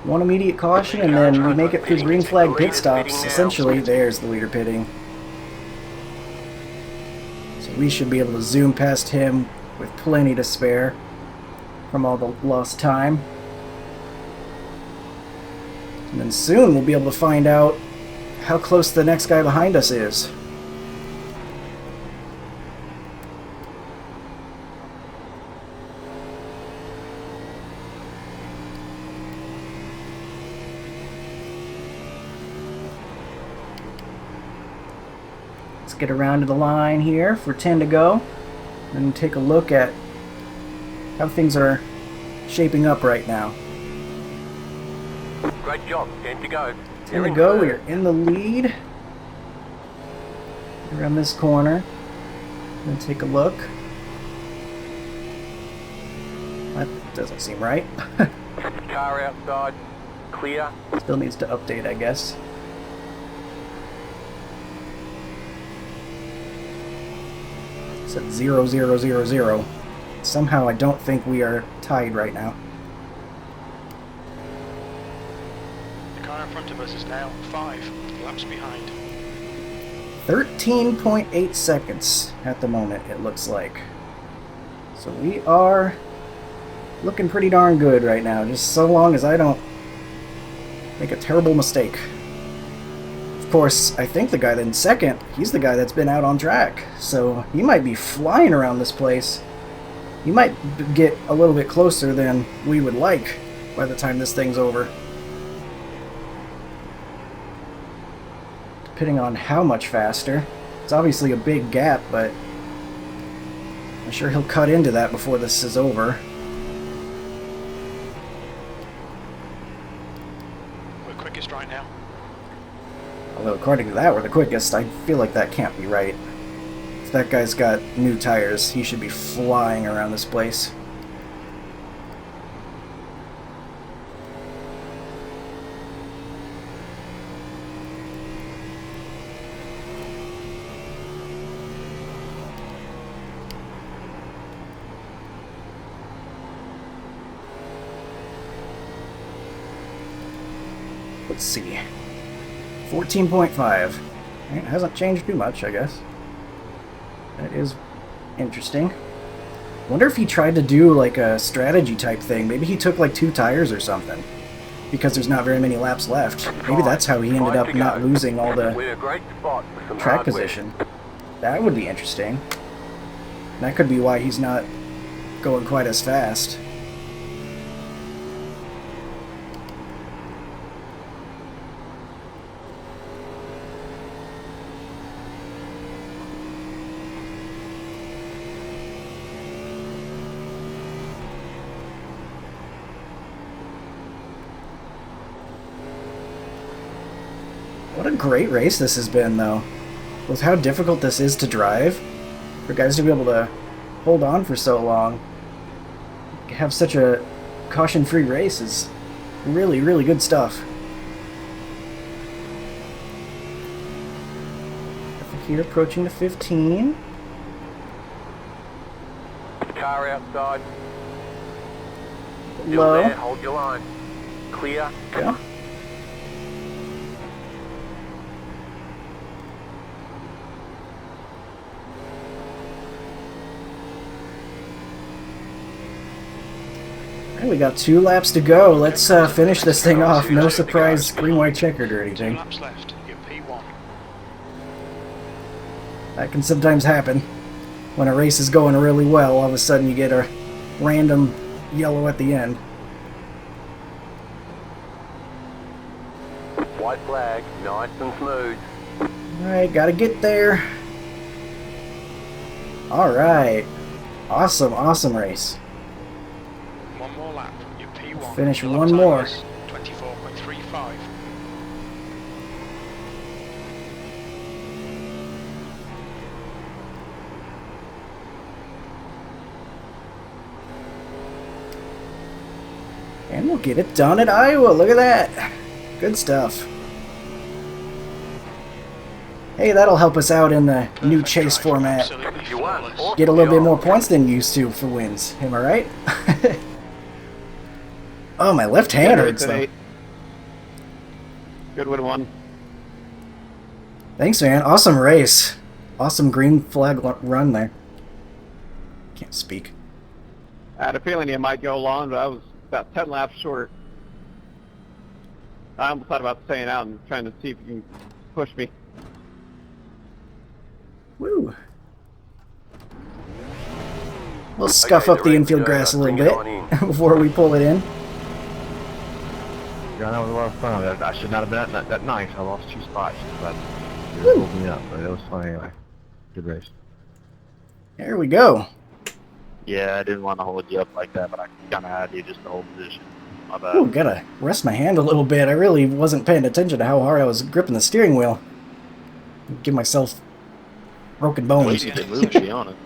One immediate caution, and then we make it through green flag pit stops. Essentially, there's the leader pitting. So we should be able to zoom past him with plenty to spare from all the lost time. And then soon we'll be able to find out how close the next guy behind us is. Let's get around to the line here for 10 to go and take a look at how things are shaping up right now. Great job, 10 to go. 10 to go, we're in the lead. Around this corner. And take a look. That doesn't seem right. Car outside, clear. Still needs to update, I guess. It's at 0-0-0-0. Somehow I don't think we are tied right now. The car in front of us is now 5 laps behind. 13.8 seconds at the moment, it looks like. So we are looking pretty darn good right now, just so long as I don't make a terrible mistake. Of course, I think the guy in second, he's the guy that's been out on track, so he might be flying around this place. He might get a little bit closer than we would like by the time this thing's over. depending on how much faster. It's obviously a big gap, but I'm sure he'll cut into that before this is over. We're quickest right now. Although according to that, we're the quickest. I feel like that can't be right. If that guy's got new tires, he should be flying around this place. Let's see. 14.5. It hasn't changed too much, I guess. That is interesting. Wonder if he tried to do like a strategy type thing. Maybe he took like 2 tires or something. Because there's not very many laps left. Maybe that's how he ended up not losing all the track position. That would be interesting. That could be why he's not going quite as fast. What a great race this has been, though. With how difficult this is to drive, for guys to be able to hold on for so long, have such a caution-free race is really, really good stuff. Here, approaching the 15. Car outside. Still Low. there, hold your line. Clear. Yeah. We got 2 laps to go. Let's finish this thing off. No surprise green, white, checkered or 2 anything. laps left. You're P1. That can sometimes happen. When a race is going really well, all of a sudden you get a random yellow at the end. White flag, nice and smooth. Alright, gotta get there. Alright. Awesome, awesome race. 1 more lap. You're P1. Finish Your lap one time more. is 24.35. And we'll get it done at Iowa. Look at that. Good stuff. Hey, that'll help us out in the new Perfect chase drive, format. absolutely You won. flawless. Awesome Get a little bit job. more points than used to for wins. Am I right? Oh, my left hand hurts though. Good win one. Thanks, man. Awesome race. Awesome green flag run there. Can't speak. I had a feeling you might go long, but I was about 10 laps short. I almost thought about staying out and trying to see if you can push me. Woo. We'll scuff Okay, up the direct, infield grass a little bring it on bit before we pull it in. Yeah, that was a lot of fun. I should not have been that nice. I lost 2 spots, but it Woo. pulled me up. But it was fun anyway. Good race. There we go. Yeah, I didn't want to hold you up like that, but I kind of had you just to hold position. My bad. Ooh, gotta rest my hand a little bit. I really wasn't paying attention to how hard I was gripping the steering wheel. Give myself broken bones. You did move, to be honest.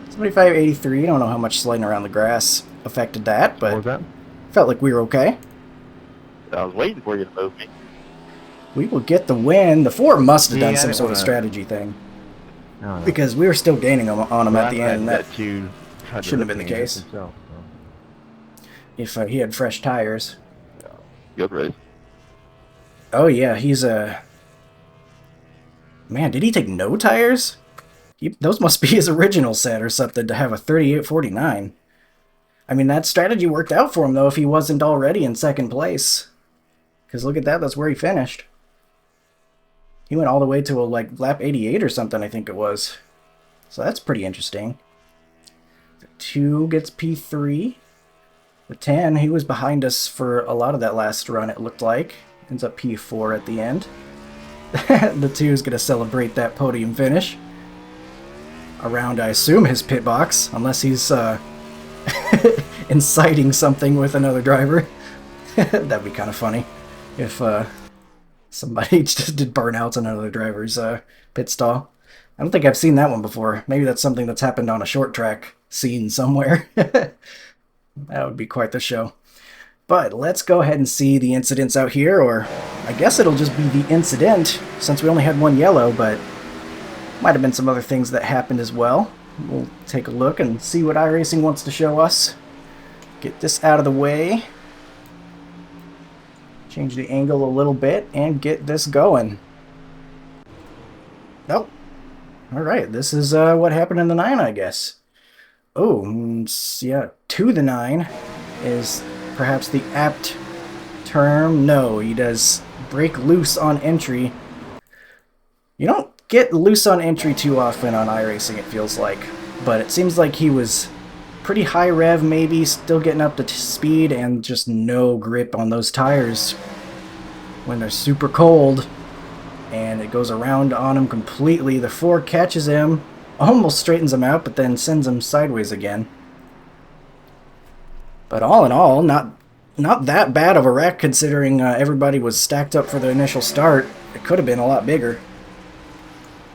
75.83. I don't know how much sliding around the grass affected that, What was but that? felt like we were okay. I was waiting for you to move me. We will get the win. The 4 must have done Yeah, I some didn't sort of wanna- strategy thing I don't know. because we were still gaining on him at the end. And that you tried to shouldn't have been lift the me case. himself, if he had fresh tires. so. Good race. Oh yeah, he's a man. Did he take no tires? Those must be his original set or something to have a 38.49. I mean, that strategy worked out for him though. If he wasn't already in second place, because look at that, that's where he finished. He went all the way to a like lap 88 or something, I think it was. So that's pretty interesting. The 2 gets P3. The 10, he was behind us for a lot of that last run, it looked like. Ends up P4 at the end. The 2 is going to celebrate that podium finish around, I assume, his pit box, unless he's inciting something with another driver. That'd be kind of funny if somebody just did burnouts on another driver's pit stall. I don't think I've seen that one before. Maybe that's something that's happened on a short track scene somewhere. That would be quite the show. But let's go ahead and see the incidents out here, or I guess it'll just be the incident since we only had one yellow, but might have been some other things that happened as well. We'll take a look and see what iRacing wants to show us. Get this out of the way. Change the angle a little bit and get this going. Nope. Alright, this is what happened in the 9, I guess. Oh, yeah, to the 9 is perhaps the apt term. No, he does break loose on entry. You don't get loose on entry too often on iRacing, it feels like. But it seems like he was pretty high rev, maybe, still getting up to speed, and just no grip on those tires when they're super cold. And it goes around on him completely. The 4 catches him, almost straightens him out, but then sends him sideways again. But all in all, not that bad of a wreck considering everybody was stacked up for the initial start. It could have been a lot bigger.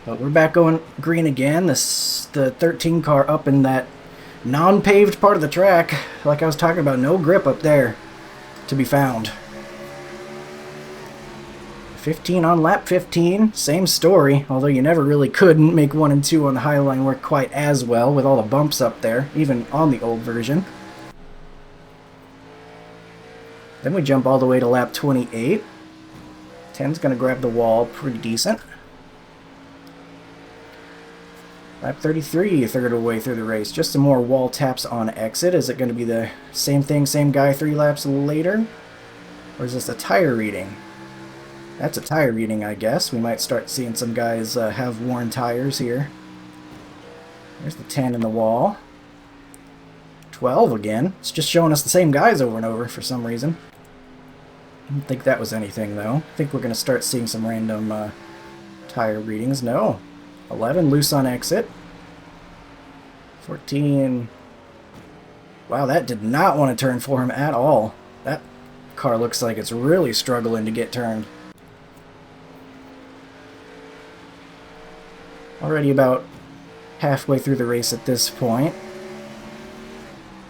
But we're back going green again. The 13 car up in that non-paved part of the track. Like I was talking about, no grip up there to be found. 15 on lap 15, same story, although you never really couldn't make 1 and 2 on the high line work quite as well with all the bumps up there, even on the old version. Then we jump all the way to lap 28. 10's going to grab the wall pretty decent. Lap 33, third of the way through the race. Just some more wall taps on exit. Is it going to be the same thing, same guy 3 laps later? Or is this a tire reading? That's a tire reading, I guess. We might start seeing some guys have worn tires here. There's the 10 in the wall. 12 again. It's just showing us the same guys over and over for some reason. I don't think that was anything, though. I think we're going to start seeing some random tire readings. No. 11, loose on exit. 14. Wow, that did not want to turn for him at all. That car looks like it's really struggling to get turned. Already about halfway through the race at this point.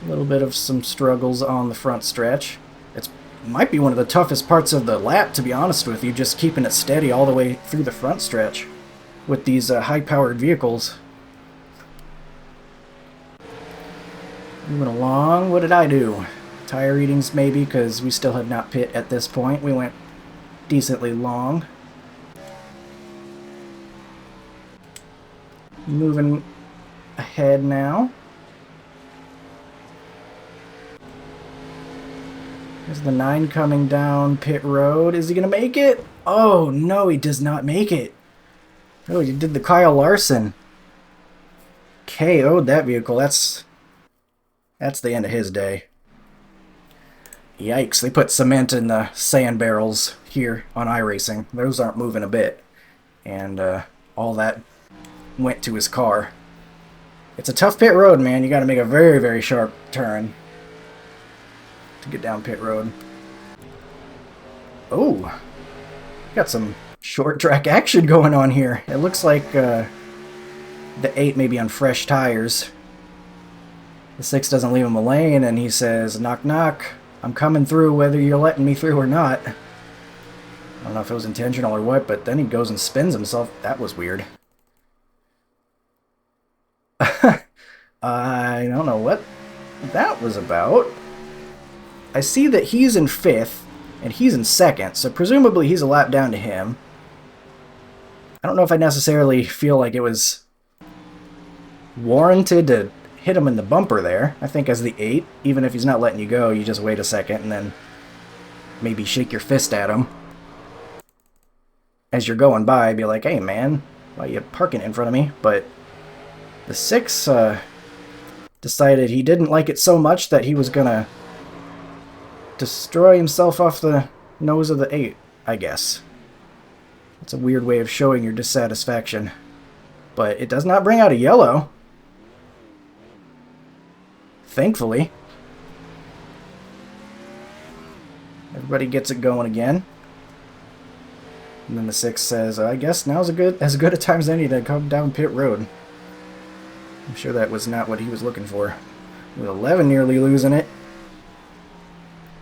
A little bit of some struggles on the front stretch. It might be one of the toughest parts of the lap, to be honest with you, just keeping it steady all the way through the front stretch with these high-powered vehicles. Moving along, what did I do? Tire readings maybe, because we still had not pit at this point. We went decently long. Moving ahead now. There's the 9 coming down pit road. Is he going to make it? Oh, no, he does not make it. Oh, he did the Kyle Larson. KO'd that vehicle. That's the end of his day. Yikes, they put cement in the sand barrels here on iRacing. Those aren't moving a bit. And all that went to his car. It's a tough pit road, man. You got to make a very, very sharp turn to get down pit road. Oh, got some short track action going on here. It looks like the 8 may be on fresh tires. The 6 doesn't leave him a lane, and he says, knock knock, I'm coming through whether you're letting me through or not. I don't know if it was intentional or what, but then he goes and spins himself. That was weird. I don't know what that was about. I see that he's in 5th, and he's in 2nd, so presumably he's a lap down to him. I don't know if I necessarily feel like it was warranted to hit him in the bumper there. I think as the 8, even if he's not letting you go, you just wait a second and then maybe shake your fist at him as you're going by. Be like, hey man, why are you parking in front of me? But the 6 decided he didn't like it so much that he was gonna destroy himself off the nose of the 8, I guess. It's a weird way of showing your dissatisfaction. But it does not bring out a yellow. Thankfully. Everybody gets it going again. And then the 6 says, I guess now's as good a time as any to come down pit road. I'm sure that was not what he was looking for. With 11 nearly losing it.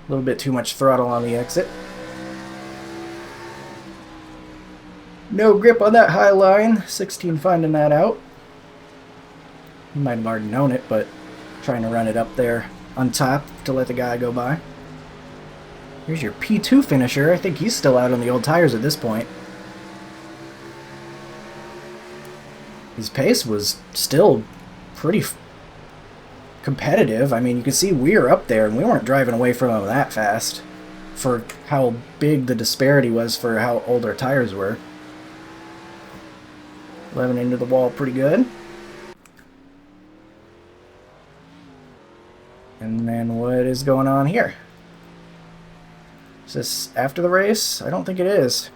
A little bit too much throttle on the exit. No grip on that high line. 16 finding that out. He might have already known it, but trying to run it up there on top to let the guy go by. Here's your P2 finisher. I think he's still out on the old tires at this point. His pace was still pretty competitive. I mean, you can see we were up there, and we weren't driving away from him that fast for how big the disparity was for how old our tires were. 11 into the wall pretty good. And then what is going on here? Is this after the race? I don't think it is.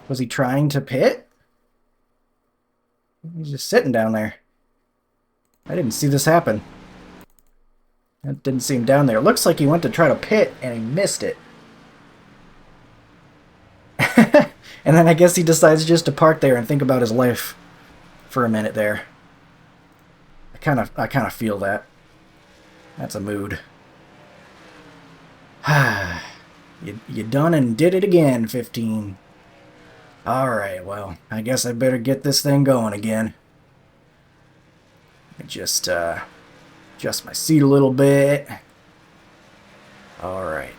Was he trying to pit? He's just sitting down there. I didn't see this happen. That didn't see him down there. It looks like he went to try to pit and he missed it. And then I guess he decides just to park there and think about his life for a minute there. I kind of feel that. That's a mood. You done and did it again, 15. Alright, well, I guess I better get this thing going again. Just adjust my seat a little bit. Alright.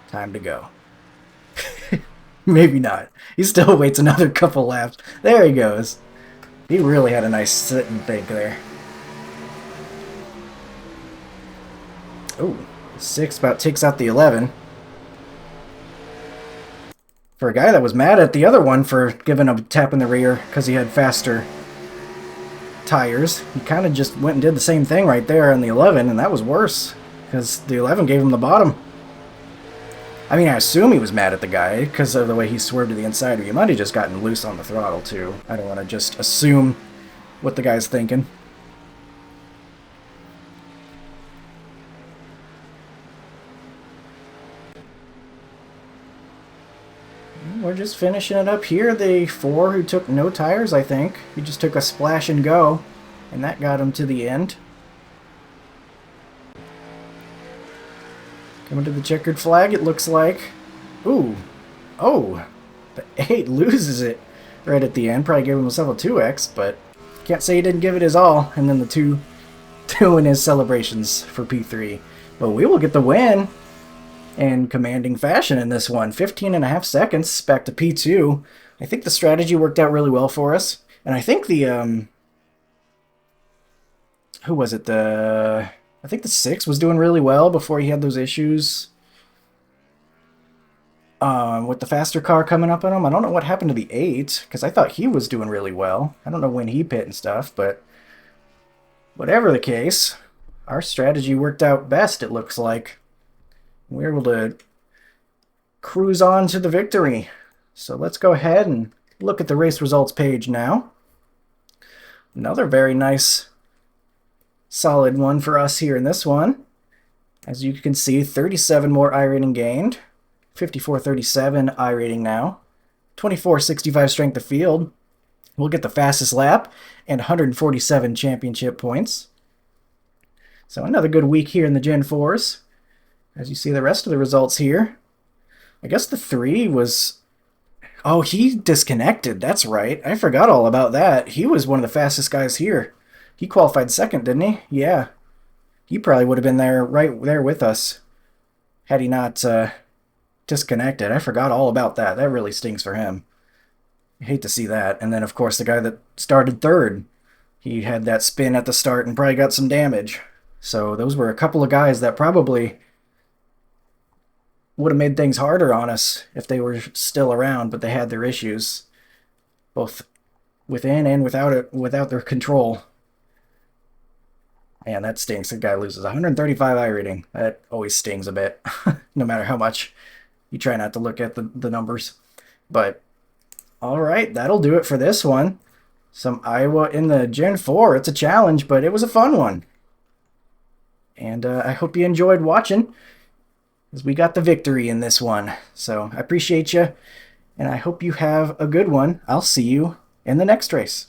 Time to go. Maybe not. He still waits another couple laps. There he goes. He really had a nice sit and think there. Oh, 6 about takes out the 11. For a guy that was mad at the other one for giving a tap in the rear because he had faster tires, he kind of just went and did the same thing right there on the 11, and that was worse because the 11 gave him the bottom. I mean, I assume he was mad at the guy because of the way he swerved to the inside, or he might have just gotten loose on the throttle too. I don't want to just assume what the guy's thinking. We're just finishing it up here. The 4 who took no tires, I think. He just took a splash and go, and that got him to the end. Coming to the checkered flag, it looks like. Ooh. Oh. The 8 loses it right at the end. Probably gave himself a 2x, but can't say he didn't give it his all. And then the 2 in his celebrations for P3. But we will get the win in commanding fashion in this one. 15.5 seconds back to P2. I think the strategy worked out really well for us. And I think the, who was it? I think the 6 was doing really well before he had those issues with the faster car coming up on him. I don't know what happened to the 8, because I thought he was doing really well. I don't know when he pit and stuff, but whatever the case, our strategy worked out best, it looks like. We're able to cruise on to the victory. So let's go ahead and look at the race results page now. Another very nice solid one for us here in this one. As you can see, 37 more iRating gained. 54.37 iRating now. 24.65 strength of field. We'll get the fastest lap and 147 championship points. So another good week here in the Gen 4s. As you see the rest of the results here. I guess the 3 was... Oh, he disconnected. That's right. I forgot all about that. He was one of the fastest guys here. He qualified second, didn't he? Yeah. He probably would have been there, right there with us had he not disconnected. I forgot all about that. That really stings for him. I hate to see that. And then, of course, the guy that started third, he had that spin at the start and probably got some damage. So those were a couple of guys that probably would have made things harder on us if they were still around, but they had their issues, both within and without their control. Man, that stinks. The guy loses 135 iRating. That always stings a bit, no matter how much you try not to look at the numbers. But All right, that'll do it for this one. Some Iowa in the Gen 4. It's a challenge, but it was a fun one. And I hope you enjoyed watching, because we got the victory in this one. So I appreciate you, and I hope you have a good one. I'll see you in the next race.